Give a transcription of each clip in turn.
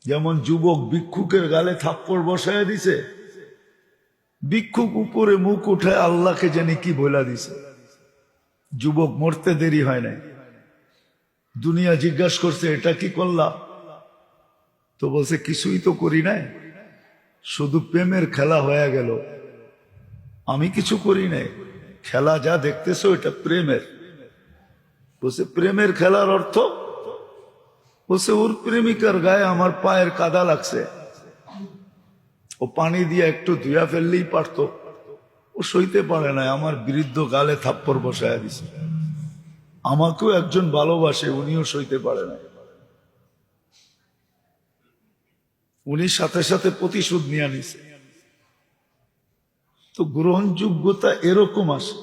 যেমন যুবক ভিক্ষুকের গালে থাপ্পড় বসায় দিছে, ভিক্ষুক উপরে মুখ উঠায় আল্লাহকে জানি কি বলা দিছে। যুবক মরতে দেরি হয় নাই। দুনিয়া জিজ্ঞাসা করছে এটা কি করলা, তো বলছে কিছুই তো করি নাই, শুধু প্রেমের খেলা হয়ে গেল, আমি কিছু করি নাই। খেলা যা দেখতেছো এটা প্রেমের। বলছে প্রেমের খেলার অর্থ? বলছে ওর প্রেমিকার গায়ে আমার পায়ের কাদা লাগছে, ও পানি দিয়ে একটু ধুয়া ফেললেই পারতো, ও সইতে পারে না, আমার বৃদ্ধ গালে থাপ্পড় বসায় দিছে। আমাকেও একজন ভালোবাসে, উনিও সইতে পারে না, উনি সাথে সাথে প্রতিশোধ নিয়ে নিছে। তো গ্রহণযোগ্যতা এরকম আসে।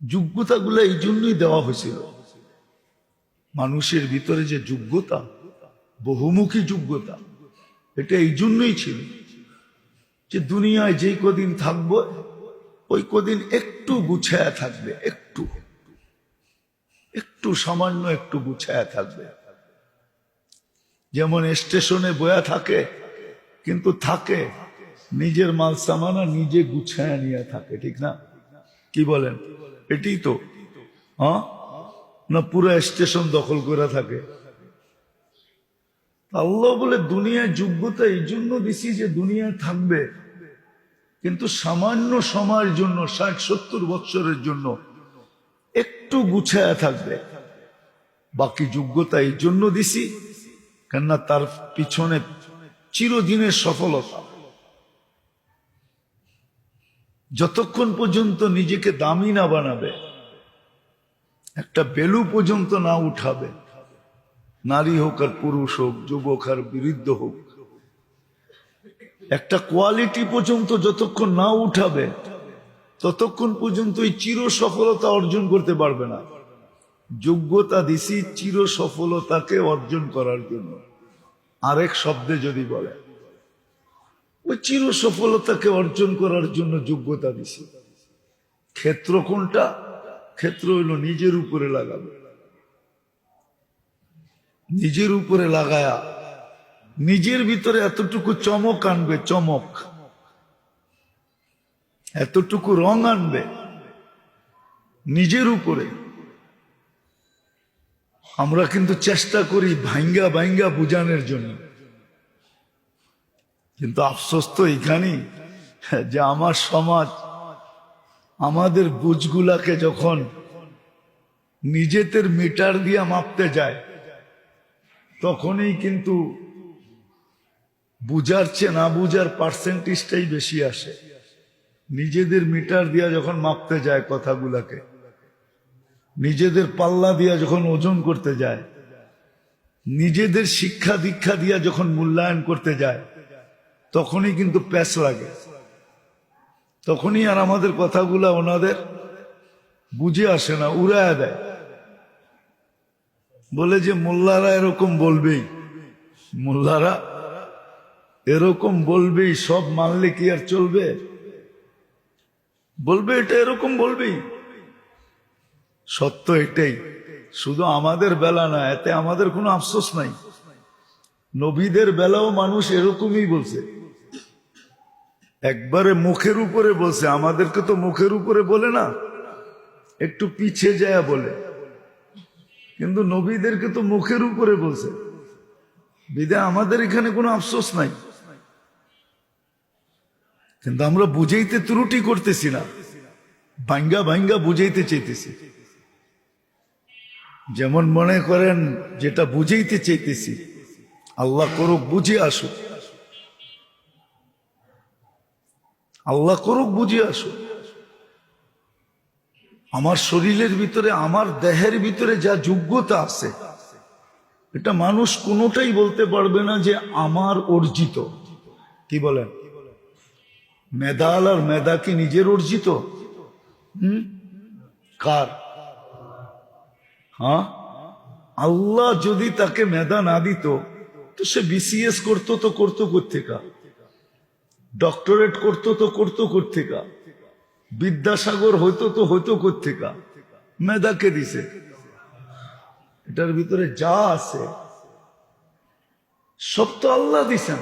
যোগ্যতাগুলো এই জন্যই দেওয়া হয়েছিল। মানুষের ভিতরে যে যোগ্যতা, বহুমুখী যোগ্যতা, এটা এই জন্যই ছিল যে দুনিয়ায় যেই কদিন থাকবো ওই কদিন একটু গুছায়া থাকবে, একটু একটু সামান্য একটু গুছায়া থাকবে। যেমন স্টেশনে বয়া থাকে, কিন্তু থাকে নিজের মাল সামানা নিজে গুছায়া নিয়ে থাকে, ঠিক না? কি বলেন? এটাই তো, হ্যাঁ না? পুরো স্টেশন দখল করে থাকে। আল্লাহ বলে দুনিয়ায় যোগ্যতা এই জন্য দিছি যে দুনিয়ায় থাকবে, কিন্তু সামান্য সময়ের জন্য, 60-70 বছরের জন্য একটু গুছায়া থাকবে। বাকি যোগ্যতা এই জন্য দিছি কেননা তার পিছনে চিরদিনের সফলতা। যতক্ষণ পর্যন্ত নিজেকে দামি না বানাবে, একটা বেলু পর্যন্ত না উঠাবে, নারী হোক আর পুরুষ হোক, যুবক আর বৃদ্ধ হোক, একটা কোয়ালিটি পর্যন্ত যতক্ষণ না উঠাবে ততক্ষণ পর্যন্ত এই চির সফলতা অর্জন করতে পারবে না। যোগ্যতা দিছি চির সফলতাকে অর্জন করার জন্য। আরেক শব্দে যদি বলে, ওই চির সফলতাকে অর্জন করার জন্য যোগ্যতা দিছি। ক্ষেত্র কোনটা? ক্ষেত্র হইল নিজের উপরে লাগাবে। নিজের উপরে লাগায়া নিজের ভিতরে এতটুকু চমক আনবে, চমক, এতটুকু রং আনবে নিজের উপরে। আমরা কিন্তু চেষ্টা করি ভাঙ্গা ভাঙ্গা বুঝানোর জন্য, কিন্তু আফসোস তো এখানেই যে আমার সমাজ আমাদের বুঝগুলাকে যখন নিজেদের মিটার দিয়ে মাপতে যায় তখনই কিন্তু বুঝার চেয়ে না বুঝার পার্সেন্টেজটাই বেশি আসে। নিজেদের মিটার দিয়া যখন মাপতে যায় কথাগুলাকে, নিজেদের পাল্লা দিয়া যখন ওজন করতে যায়, নিজেদের শিক্ষা দীক্ষা দিয়া যখন মূল্যায়ন করতে যায়, তখনই কিন্তু প্যাচ লাগে। তখনই আর আমাদের কথাগুলা ওনাদের বুঝে আসে না, উড়ায় দেয়। বলে যে মোল্লারা এরকম বলবেই, মোল্লারা এরকম বলবেই, সব মানলে কি আর চলবে? বলবে এটা এরকম বলবেই। সত্য এটাই, শুধু আমাদের বেলা না, এতে আমাদের কোনো আফসোস নাই। নবীদের বেলাও মানুষ এরকমই বলছে, একবারে মুখের উপরে বলছে। আমাদেরকে তো মুখের উপরে বলে না, একটু পিছিয়ে যায় বলে, কিন্তু নবীদেরকে তো মুখের উপরে বলছে। বিধায় আমাদের এখানে কোনো আফসোস নাই, কিন্তু আমরা বুঝাইতে ত্রুটি করতেছি না, ভাঙ্গা ভাঙ্গা বুঝাইতে চাইতেছি। যেমন মনে করেন যেটা বুঝাইতে চাইতেছি, আল্লাহ করুক বুঝে আসুক, আল্লাহ করুক বুঝে আসুক। আমার শরীরের ভিতরে, আমার দেহের ভিতরে যা যোগ্যতা আছে, এটা মানুষ কোনোটাই বলতে পারবে না যে আমার অর্জিত। কি বলেন? মেধাল আর মেধা কি নিজের অর্জিত? কার? হ্যাঁ, আল্লাহ যদি তাকে মেধা না দিত তো সে বিসিএস করতো, তো করতো কোত্থেকা? ডক্টরেট করতো তো করতো কোত্থেকা? বিদ্যাসাগর হইতো তো হইতো কোত্থেকা? মেধাকে দিছে। এটার ভিতরে যা আছে সব তো আল্লাহ দিছেন।